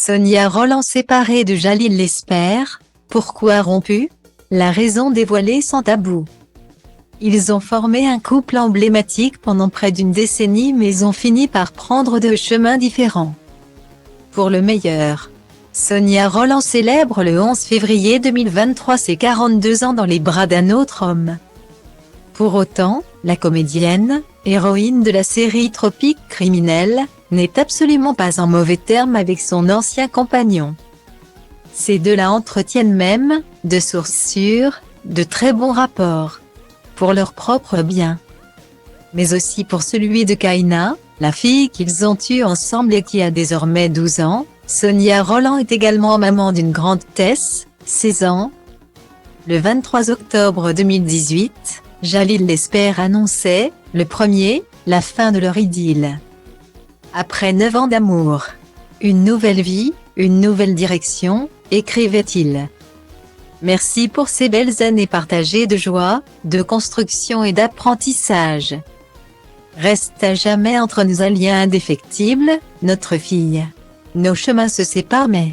Sonia Rolland séparée de Jalil Lesper, pourquoi rompu? La raison dévoilée sans tabou. Ils ont formé un couple emblématique pendant près d'une décennie mais ont fini par prendre deux chemins différents. Pour le meilleur. Sonia Rolland célèbre le 11 février 2023 ses 42 ans dans les bras d'un autre homme. Pour autant, la comédienne, héroïne de la série Tropique Criminel, n'est absolument pas en mauvais termes avec son ancien compagnon. Ces deux-là entretiennent même, de sources sûres, de très bons rapports. Pour leur propre bien. Mais aussi pour celui de Kaina, la fille qu'ils ont eue ensemble et qui a désormais 12 ans, Sonia Rolland est également maman d'une grande Tess, 16 ans. Le 23 octobre 2018, Jalil Lesper annonçait, le premier, la fin de leur idylle. Après 9 ans d'amour. Une nouvelle vie, une nouvelle direction, écrivait-il. Merci pour ces belles années partagées de joie, de construction et d'apprentissage. Reste à jamais entre nous un lien indéfectible, notre fille. Nos chemins se séparent mais,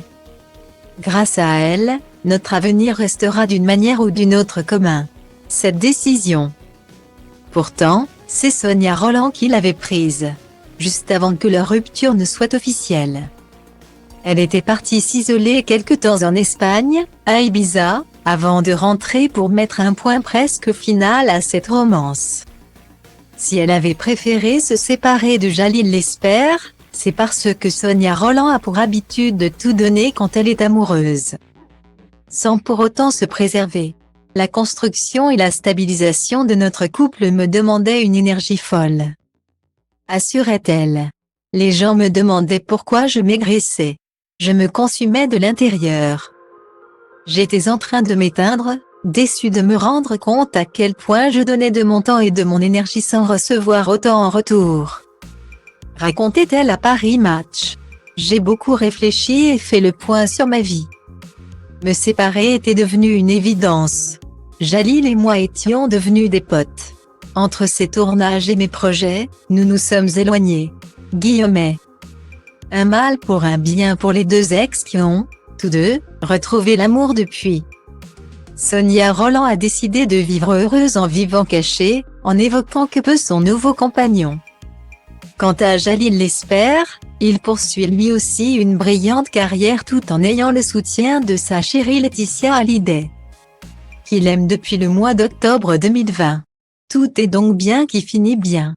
grâce à elle, notre avenir restera d'une manière ou d'une autre commun. Cette décision. Pourtant, c'est Sonia Rolland qui l'avait prise. Juste avant que leur rupture ne soit officielle. Elle était partie s'isoler quelque temps en Espagne, à Ibiza, avant de rentrer pour mettre un point presque final à cette romance. Si elle avait préféré se séparer de Jalil Lesper, c'est parce que Sonia Rolland a pour habitude de tout donner quand elle est amoureuse. Sans pour autant se préserver. La construction et la stabilisation de notre couple me demandaient une énergie folle. Assurait-elle. Les gens me demandaient pourquoi je maigrissais. Je me consumais de l'intérieur. J'étais en train de m'éteindre, déçue de me rendre compte à quel point je donnais de mon temps et de mon énergie sans recevoir autant en retour. Racontait-elle à Paris Match. J'ai beaucoup réfléchi et fait le point sur ma vie. Me séparer était devenu une évidence. Jalil et moi étions devenus des potes. Entre ces tournages et mes projets, nous nous sommes éloignés. Guillemets. Un mal pour un bien pour les deux ex qui ont, tous deux, retrouvé l'amour depuis. Sonia Rolland a décidé de vivre heureuse en vivant cachée, en évoquant que peu son nouveau compagnon. Quant à Jalil Lesper, il poursuit lui aussi une brillante carrière tout en ayant le soutien de sa chérie Laetitia Hallyday. Qu'il aime depuis le mois d'octobre 2020. Tout est donc bien qui finit bien.